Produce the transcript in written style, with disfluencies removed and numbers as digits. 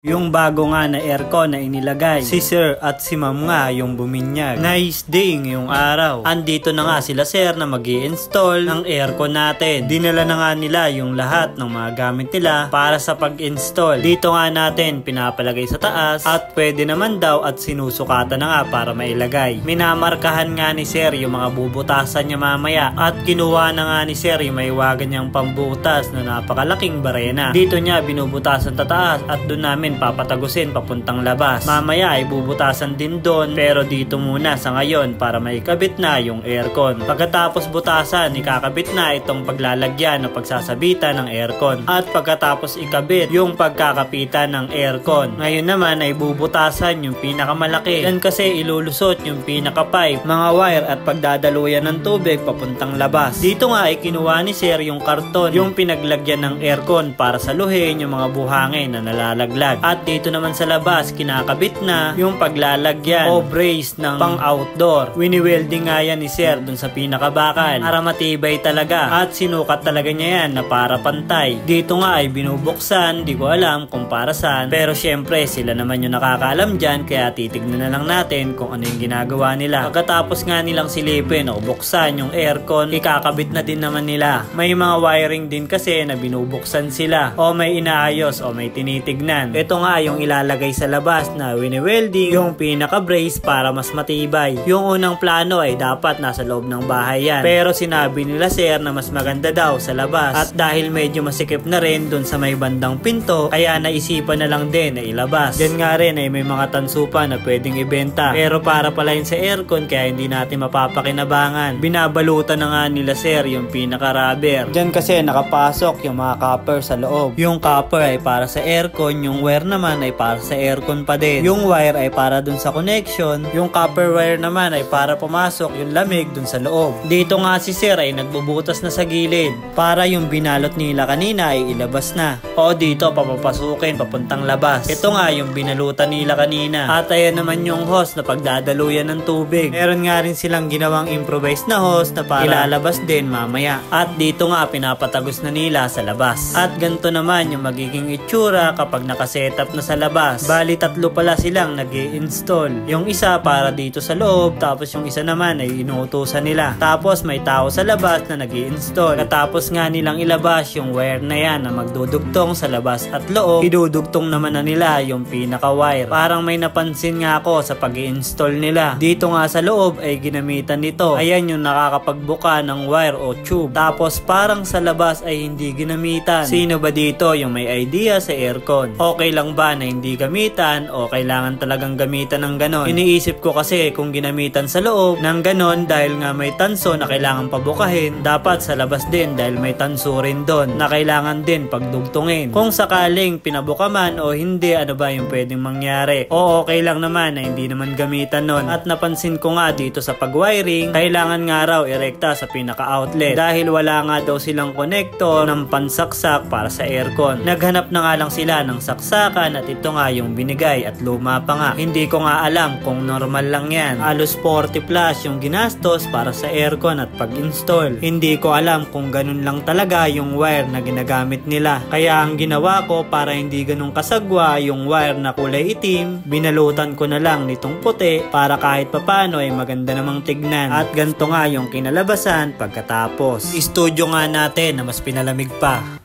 Yung bago nga na aircon na inilagay. Si sir at si ma'am nga yung buminyag. Nice day ngayong araw. Andito na nga sila sir na mag-i-install ng aircon natin. Dinala na nga nila yung lahat ng mga gamit nila para sa pag-install. Dito nga natin pinapalagay sa taas at pwede naman daw at sinusukatan na nga para mailagay. Minamarkahan nga ni sir yung mga bubutasan niya mamaya at kinuha na nga ni sir yung may wagan niyang pambutas na napakalaking barena. Dito niya binubutasan tataas at doon namin papatagusin papuntang labas. Mamaya ay bubutasan din doon pero dito muna sa ngayon para maikabit na yung aircon. Pagkatapos butasan, ikakabit na itong paglalagyan o pagsasabitan ng aircon. At pagkatapos ikabit yung pagkakapitan ng aircon. Ngayon naman ay bubutasan yung pinakamalaki. Yan kasi ilulusot yung pinaka-pipe, mga wire at pagdadaluyan ng tubig papuntang labas. Dito nga ay kinuha ni sir yung karton, yung pinaglagyan ng aircon para saluhin yung mga buhangin na nalalaglag. At dito naman sa labas, kinakabit na yung paglalagyan o brace ng pang-outdoor. Wini-welding nga yan ni sir dun sa pinakabakal para matibay talaga at sinukat talaga niya yan na para pantay. Dito nga ay binubuksan, di ko alam kung para saan, pero syempre sila naman yung nakakaalam dyan kaya titignan na lang natin kung ano yung ginagawa nila. Pagkatapos nga nilang silipin o buksan yung aircon, ikakabit na din naman nila. May mga wiring din kasi na binubuksan sila o may inaayos o may tinitignan. Ito nga yung ilalagay sa labas na wini-welding yung pinaka-brace para mas matibay. Yung unang plano ay dapat nasa loob ng bahay yan. Pero sinabi nila sir na mas maganda daw sa labas. At dahil medyo masikip na rin dun sa may bandang pinto, kaya naisipan na lang din na ilabas. Diyan nga rin ay may mga tansupa na pwedeng ibenta. Pero para pala yun sa aircon kaya hindi natin mapapakinabangan. Binabalutan na nga nila sir yung pinaka-rubber. Diyan kasi nakapasok yung mga copper sa loob. Yung copper ay para sa aircon, yung wire naman ay para sa aircon pa din. Yung wire ay para dun sa connection, yung copper wire naman ay para pumasok yung lamig dun sa loob. Dito nga si sir ay nagbubutas na sa gilid para yung binalot nila kanina ay ilabas na. O dito papapasukin papuntang labas. Ito nga yung binalutan nila kanina. At ayan naman yung hose na pagdadaluyan ng tubig. Meron nga rin silang ginawang improvised na hose na para ilalabas din mamaya. At dito nga pinapatagos na nila sa labas. At ganito naman yung magiging itsura kapag nakasetup na sa labas. Bali tatlo pala silang nag-i-install. Yung isa para dito sa loob, tapos yung isa naman ay inuutusan nila. Tapos may tao sa labas na nag-i-install. Katapos nga nilang ilabas yung wire na yan na magdudugtong sa labas at loob, idudugtong naman na nila yung pinaka-wire. Parang may napansin nga ako sa pag-i-install nila. Dito nga sa loob ay ginamitan nito. Ayan yung nakakapagbuka ng wire o tube. Tapos parang sa labas ay hindi ginamitan. Sino ba dito yung may idea sa aircon? Okay lang ba na hindi gamitan o kailangan talagang gamitan ng ganon? Iniisip ko kasi kung ginamitan sa loob ng ganon dahil nga may tanso na kailangan pabukahin, dapat sa labas din dahil may tanso rin doon na kailangan din pagdugtungin. Kung sakaling pinabuka man o hindi, ano ba yung pwedeng mangyari? O okay lang naman na hindi naman gamitan nun. At napansin ko nga dito sa pag-wiring, kailangan nga raw irekta sa pinaka-outlet dahil wala nga daw silang connector ng pansaksak para sa aircon. Naghanap na nga lang sila ng saksakan at ito nga yung binigay at luma pa nga. Hindi ko nga alam kung normal lang yan. Halos 40 plus yung ginastos para sa aircon at pag-install. Hindi ko alam kung ganun lang talaga yung wire na ginagamit nila. Kaya ang ginawa ko para hindi ganun kasagwa yung wire na kulay itim, binalutan ko na lang nitong puti para kahit papano ay maganda namang tignan. At ganito nga yung kinalabasan pagkatapos. Studio nga natin na mas pinalamig pa.